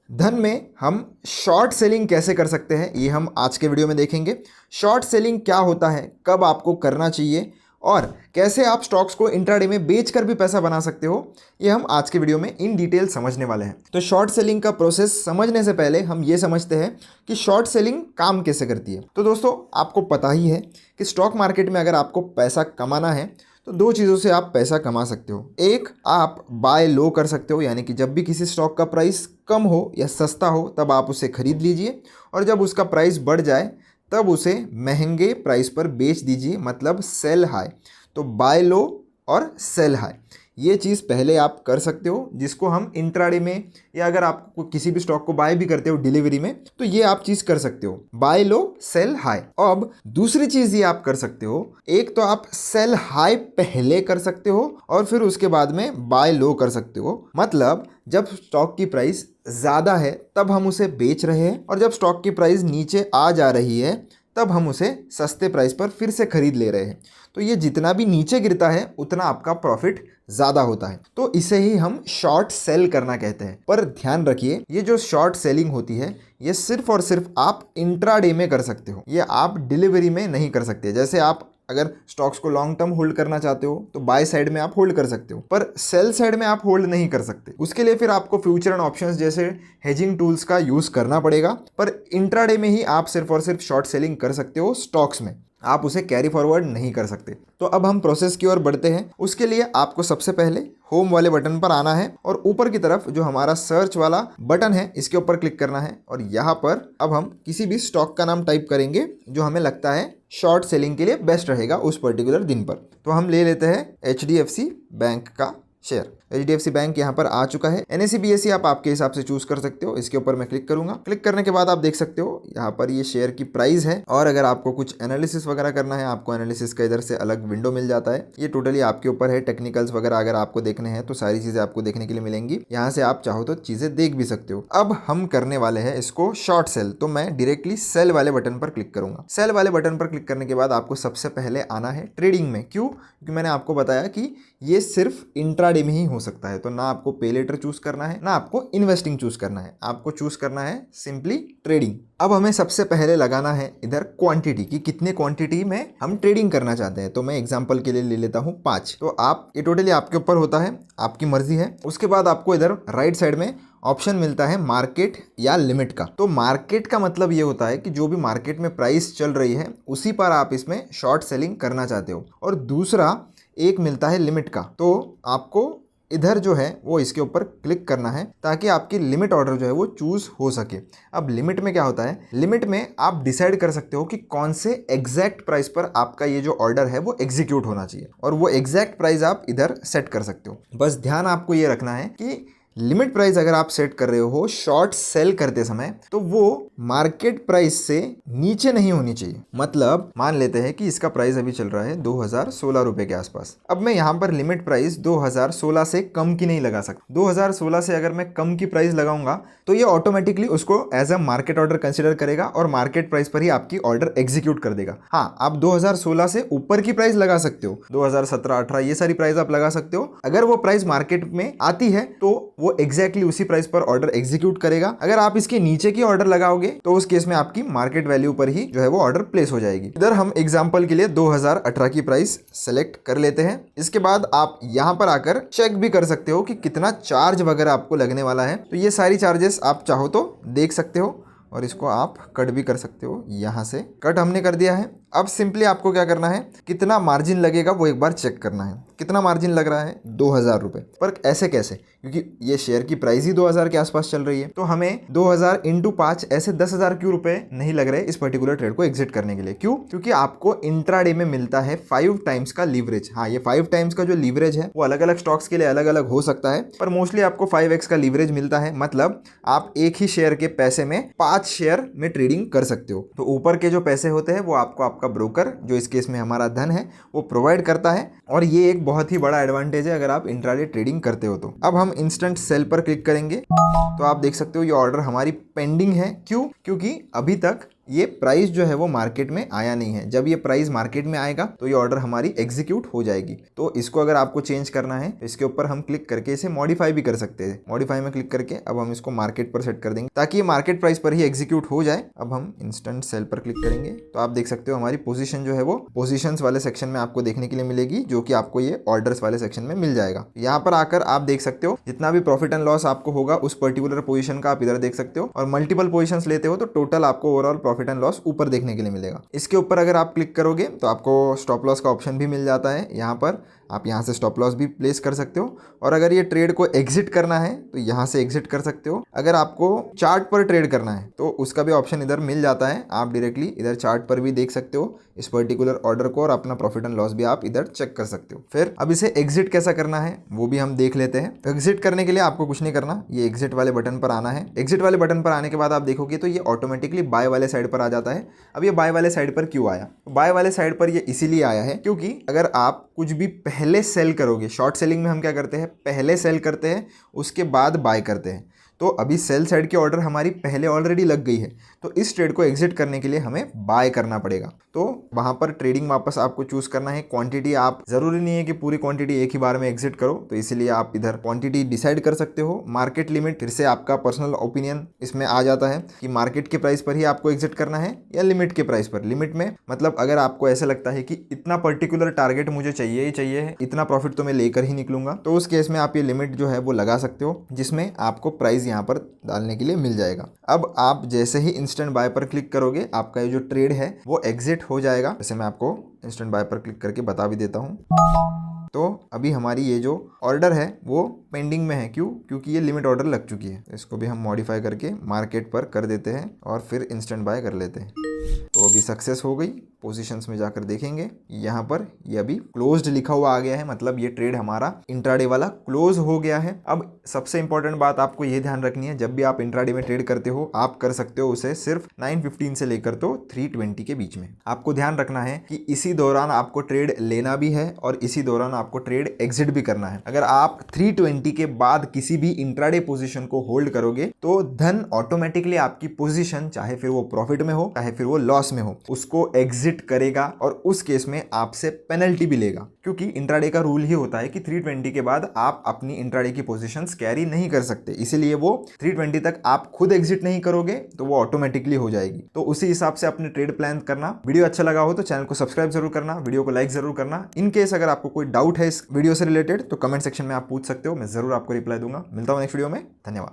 धन में हम शॉर्ट सेलिंग कैसे कर सकते हैं ये हम आज के वीडियो में देखेंगे। शॉर्ट सेलिंग क्या होता है, कब आपको करना चाहिए और कैसे आप स्टॉक्स को इंट्राडे में बेचकर भी पैसा बना सकते हो, ये हम आज के वीडियो में इन डिटेल समझने वाले हैं। तो शॉर्ट सेलिंग का प्रोसेस समझने से पहले हम ये समझते हैं कि शॉर्ट सेलिंग काम कैसे करती है। तो दोस्तों, आपको पता ही है कि स्टॉक मार्केट में अगर आपको पैसा कमाना है तो दो चीज़ों से आप पैसा कमा सकते हो। एक, आप बाय लो कर सकते हो, यानी कि जब भी किसी स्टॉक का प्राइस कम हो या सस्ता हो तब आप उसे खरीद लीजिए और जब उसका प्राइस बढ़ जाए तब उसे महंगे प्राइस पर बेच दीजिए, मतलब सेल हाई। तो बाय लो और सेल हाई, ये चीज़ पहले आप कर सकते हो, जिसको हम इंट्राडे में या अगर आप किसी भी स्टॉक को बाय भी करते हो डिलीवरी में तो ये आप चीज़ कर सकते हो, बाय लो सेल हाई। अब दूसरी चीज़ ये आप कर सकते हो, एक तो आप सेल हाई पहले कर सकते हो और फिर उसके बाद में बाय लो कर सकते हो। मतलब जब स्टॉक की प्राइस ज़्यादा है तब हम उसे बेच रहे हैं और जब स्टॉक की प्राइस नीचे आ जा रही है तब हम उसे सस्ते प्राइस पर फिर से खरीद ले रहे हैं। तो ये जितना भी नीचे गिरता है उतना आपका प्रॉफिट ज़्यादा होता है, तो इसे ही हम शॉर्ट सेल करना कहते हैं। पर ध्यान रखिए, ये जो शॉर्ट सेलिंग होती है ये सिर्फ और सिर्फ आप इंट्राडे में कर सकते हो, ये आप डिलीवरी में नहीं कर सकते। जैसे आप अगर स्टॉक्स को लॉन्ग टर्म होल्ड करना चाहते हो तो बाय साइड में आप होल्ड कर सकते हो, पर सेल साइड में आप होल्ड नहीं कर सकते। उसके लिए फिर आपको फ्यूचर एंड ऑप्शंस जैसे हेजिंग टूल्स का यूज़ करना पड़ेगा। पर इंट्राडे में ही आप सिर्फ और सिर्फ शॉर्ट सेलिंग कर सकते हो, स्टॉक्स में आप उसे कैरी फॉरवर्ड नहीं कर सकते। तो अब हम प्रोसेस की ओर बढ़ते हैं। उसके लिए आपको सबसे पहले होम वाले बटन पर आना है और ऊपर की तरफ जो हमारा सर्च वाला बटन है इसके ऊपर क्लिक करना है और यहाँ पर अब हम किसी भी स्टॉक का नाम टाइप करेंगे जो हमें लगता है शॉर्ट सेलिंग के लिए बेस्ट रहेगा उस पर्टिकुलर दिन पर। तो हम ले लेते हैं HDFC बैंक का शेयर। HDFC बैंक यहाँ पर आ चुका है। NSE BSE आप आपके हिसाब से चूज कर सकते हो। इसके ऊपर मैं क्लिक करूंगा। क्लिक करने के बाद आप देख सकते हो यहाँ पर ये शेयर की प्राइस है और अगर आपको कुछ एनालिसिस वगैरह करना है, आपको एनालिसिस का इधर से अलग विंडो मिल जाता है। ये टोटली आपके ऊपर है। टेक्निकल्स वगैरह अगर आपको देखने हैं तो सारी चीजें आपको देखने के लिए मिलेंगी। यहाँ से आप चाहो तो चीजें देख भी सकते हो। अब हम करने वाले हैं इसको शॉर्ट सेल, तो मैं डायरेक्टली सेल वाले बटन पर क्लिक करूंगा। सेल वाले बटन पर क्लिक करने के बाद आपको सबसे पहले आना है ट्रेडिंग में। क्यों? क्योंकि मैंने आपको बताया कि ये सिर्फ इंट्राडे में ही हो सकता है। तो ना आपको पे लेटर चूज करना है ना आपको इन्वेस्टिंग चूज करना है, आपको चूज करना है सिंपली ट्रेडिंग। अब हमें सबसे पहले लगाना है इधर क्वांटिटी की, कितने क्वांटिटी में हम ट्रेडिंग करना चाहते हैं। तो मैं एग्जांपल के लिए ले लेता हूं 5। तो आप ये टोटली आपके ऊपर होता है, आपकी मर्जी है। उसके बाद आपको इधर राइट साइड में ऑप्शन मिलता है मार्केट या लिमिट का। तो मार्केट का मतलब ये होता है कि जो भी मार्केट में प्राइस चल रही है उसी पर आप इसमें शॉर्ट सेलिंग करना चाहते हो। और दूसरा एक मिलता है लिमिट का। तो आपको इधर जो है वो इसके ऊपर क्लिक करना है ताकि आपकी लिमिट ऑर्डर जो है वो चूज हो सके। अब लिमिट में क्या होता है, लिमिट में आप डिसाइड कर सकते हो कि कौन से एग्जैक्ट प्राइस पर आपका ये जो ऑर्डर है वो एग्जीक्यूट होना चाहिए और वो एग्जैक्ट प्राइस आप इधर सेट कर सकते हो। बस ध्यान आपको ये रखना है कि लिमिट प्राइस अगर आप सेट कर रहे हो शॉर्ट सेल करते समय तो वो मार्केट प्राइस से नीचे नहीं होनी चाहिए। मतलब मान लेते हैं कि इसका प्राइस अभी चल रहा है 2016 रुपए के आसपास। अब मैं यहाँ पर लिमिट प्राइस 2016 से कम की नहीं लगा सकता। 2016 से अगर मैं कम की प्राइस लगाऊंगा तो ये ऑटोमेटिकली उसको as a market order consider करेगा और मार्केट प्राइस पर ही आपकी ऑर्डर एग्जीक्यूट कर देगा। हाँ, आप 2016 से ऊपर की प्राइस लगा सकते हो, 2017, 18 ये सारी प्राइस आप लगा सकते हो। अगर वो प्राइस मार्केट में आती है तो वो एग्जैक्टली उसी प्राइस पर ऑर्डर एग्जीक्यूट करेगा। अगर आप इसके नीचे की ऑर्डर लगाओगे तो उस केस में आपकी मार्केट वैल्यू पर ही जो है वो ऑर्डर प्लेस हो जाएगी। इधर हम एग्जांपल के लिए 2018 की प्राइस सेलेक्ट कर लेते हैं। इसके बाद आप यहां पर आकर चेक भी कर सकते हो कि कितना चार्ज वगैरह आपको लगने वाला है। तो ये सारी चार्जेस आप चाहो तो देख सकते हो और इसको आप कट भी कर सकते हो। यहां से कट हमने कर दिया है। अब सिंपली आपको क्या करना है, कितना मार्जिन लगेगा वो एक बार चेक करना है। कितना मार्जिन लग रहा है, 2000 रुपए। पर ऐसे कैसे, क्योंकि ये शेयर की प्राइस ही 2000 के आसपास चल रही है। तो हमें 2000 इंटू 5 ऐसे 10,000 क्यों रुपए नहीं लग रहे इस पर्टिकुलर ट्रेड को एग्जिट करने के लिए। क्यों? क्योंकि आपको इंट्राडे में मिलता है 5 टाइम्स का लीवरेज। हाँ, ये 5 टाइम्स का जो लीवरेज है वो अलग अलग स्टॉक्स के लिए अलग अलग हो सकता है, पर मोस्टली आपको 5x का लीवरेज मिलता है। मतलब आप एक ही शेयर के पैसे में 5 शेयर में ट्रेडिंग कर सकते हो। तो ऊपर के जो पैसे होते हैं वो आपको आपका ब्रोकर, जो इस केस में हमारा धन है, वो प्रोवाइड करता है और ये एक बहुत ही बड़ा एडवांटेज है अगर आप इंट्राडे ट्रेडिंग करते हो तो। अब हम इंस्टेंट सेल पर क्लिक करेंगे तो आप देख सकते हो ये ऑर्डर हमारी पेंडिंग है। क्यों? क्योंकि अभी तक ये प्राइस जो है वो मार्केट में आया नहीं है। जब ये प्राइस मार्केट में आएगा तो ये ऑर्डर हमारी एग्जीक्यूट हो जाएगी। तो इसको अगर आपको चेंज करना है तो इसके ऊपर हम क्लिक करके इसे मॉडिफाई भी कर सकते हैं। मॉडिफाई में क्लिक करके अब हम इसको मार्केट पर सेट कर देंगे ताकि ये मार्केट प्राइस पर ही एग्जीक्यूट हो जाए। अब हम इंस्टेंट सेल पर क्लिक करेंगे तो आप देख सकते हो हमारी पोजीशन जो है वो पोजीशंस वाले सेक्शन में आपको देखने के लिए मिलेगी, जो कि आपको ये ऑर्डर्स वाले सेक्शन में मिल जाएगा। यहाँ पर आकर आप देख सकते हो जितना भी प्रॉफिट एंड लॉस आपको होगा उस पर्टिकुलर पोजीशन का आप इधर देख सकते हो, और मल्टीपल पोजीशंस लेते हो तो टोटल आपको ओवरऑल प्रॉफिट एंड लॉस ऊपर देखने के लिए मिलेगा। इसके ऊपर अगर आप क्लिक करोगे तो आपको स्टॉप लॉस का ऑप्शन भी मिल जाता है। यहाँ पर आप यहाँ से स्टॉप लॉस भी प्लेस कर सकते हो, और अगर ये ट्रेड को एग्जिट करना है तो यहाँ से एग्जिट कर सकते हो। अगर आपको चार्ट पर ट्रेड करना है तो उसका भी ऑप्शन इधर मिल जाता है। आप डायरेक्टली इधर चार्ट पर भी देख सकते हो इस पर्टिकुलर ऑर्डर को, और अपना प्रॉफिट एंड लॉस भी आप इधर चेक कर सकते हो। फिर अब इसे एग्जिट कैसा करना है वो भी हम देख लेते हैं। तो एग्जिट करने के लिए आपको कुछ नहीं करना, ये एग्जिट वाले बटन पर आना है। एग्जिट वाले बटन पर आने के बाद आप देखोगे तो ये ऑटोमेटिकली बाय वाले साइड पर आ जाता है। अब ये बाय वाले साइड पर क्यों आया? बाय वाले साइड पर ये इसीलिए आया है क्योंकि अगर आप कुछ भी पहले सेल करोगे, शॉर्ट सेलिंग में हम क्या करते हैं, पहले सेल करते हैं उसके बाद बाय करते हैं। तो अभी सेल साइड की ऑर्डर हमारी पहले ऑलरेडी लग गई है, तो इस ट्रेड को एग्जिट करने के लिए हमें बाय करना पड़ेगा। तो वहाँ पर ट्रेडिंग वापस आपको चूज करना है। क्वांटिटी आप जरूरी नहीं है कि पूरी क्वांटिटी एक ही बार में एग्जिट करो, तो इसीलिए आप इधर क्वांटिटी डिसाइड कर सकते हो। मार्केट लिमिट फिर से आपका पर्सनल ओपिनियन इसमें आ जाता है कि मार्केट के प्राइस पर ही आपको एग्जिट करना है या लिमिट के प्राइस पर। लिमिट में मतलब अगर आपको ऐसा लगता है कि इतना पर्टिकुलर टारगेट मुझे चाहिए ही चाहिए है, इतना प्रॉफिट तो मैं लेकर ही निकलूंगा, तो उस केस में आप ये लिमिट जो है वो लगा सकते हो, जिसमें आपको प्राइस यहाँ पर डालने के लिए मिल जाएगा। अब आप जैसे ही इंस्टेंट बाय पर क्लिक करोगे आपका ये जो ट्रेड है वो एग्जिट हो जाएगा। वैसे मैं आपको इंस्टेंट बाय पर क्लिक करके बता भी देता हूँ। तो अभी हमारी ये जो ऑर्डर है वो पेंडिंग में है। क्योंकि ये लिमिट ऑर्डर लग चुकी है। इसको भी हम मॉडिफाई करके मार्केट पर कर देते हैं और फिर इंस्टेंट बाय कर लेते हैं। तो अभी सक्सेस हो गई। पोजीशंस में जाकर देखेंगे यहाँ पर ये अभी क्लोज्ड लिखा हुआ आ गया है, मतलब ये ट्रेड हमारा इंट्राडे वाला क्लोज हो गया है। अब सबसे इंपॉर्टेंट बात आपको ये ध्यान रखनी है, जब भी आप इंट्राडे में ट्रेड करते हो आप कर सकते हो उसे सिर्फ 9:15 से लेकर तो 3:20 के बीच में। आपको ध्यान रखना है कि इसी दौरान आपको ट्रेड लेना भी है और इसी दौरान आपको ट्रेड एग्जिट भी करना है। अगर आप 3:20 के बाद किसी भी इंट्राडे पोजीशन को होल्ड करोगे तो धन ऑटोमेटिकली आपकी पोजीशन, चाहे फिर वो प्रॉफिट में हो चाहे फिर वो लॉस में हो, उसको एग्जिट करेगा और उस केस में आपसे पेनल्टी भी लेगा। क्योंकि इंट्राडे का रूल ही होता है कि 3:20 के बाद आप अपनी इंट्राडे की पोजीशंस कैरी नहीं कर सकते, इसीलिए वो 3:20 तक आप खुद एग्जिट नहीं करोगे तो वो ऑटोमेटिकली हो जाएगी। तो उसी हिसाब से अपने ट्रेड प्लान करना। वीडियो अच्छा लगा हो तो चैनल को सब्सक्राइब जरूर करना, वीडियो को लाइक जरूर करना। इन केस अगर आपको कोई डाउट है इस वीडियो से रिलेटेड तो कमेंट सेक्शन में आप पूछ सकते हो, मैं जरूर आपको रिप्लाई दूंगा। मिलता हूं नेक्स्ट वीडियो में। धन्यवाद।